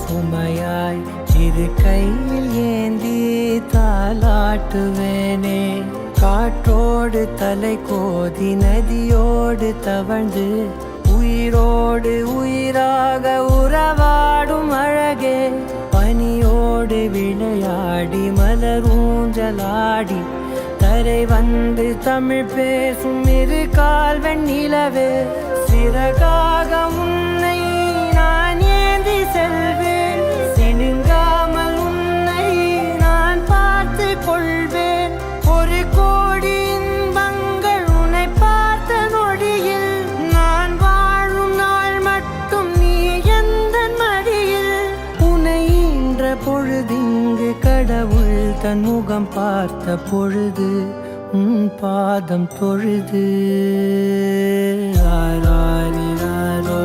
சுமையாய் சிறு கையில் ஏந்தி தாலாட்டுவேனே. காற்றோடு தலை கோதி நதியோடு தவழ்ந்து உயிரோடு உயிராக உறவாடும் அழகே. பனியோடு விளையாடி மலரூஞ்சலாடி தரை வந்து தமிழ் பேசும் இரு கால் வெண்ணிலவே. சிறகாக உன்னை நான் ஏந்தி செல்வேன், சினுங்காமல் உன்னை நான் பார்த்து கொள்வேன். ஒரு கோடி இன்பங்கள் உன்னை பார்த்த நொடியில், நான் வாழும் நாள் மட்டும் நீ எந்த மடியில். உன்னை ஈன்ற பொழுதிங்கு கடவுள் தன் முகம் பார்த்த பொழுது உன் பாதம் தொழுது. ஆராரிராரோ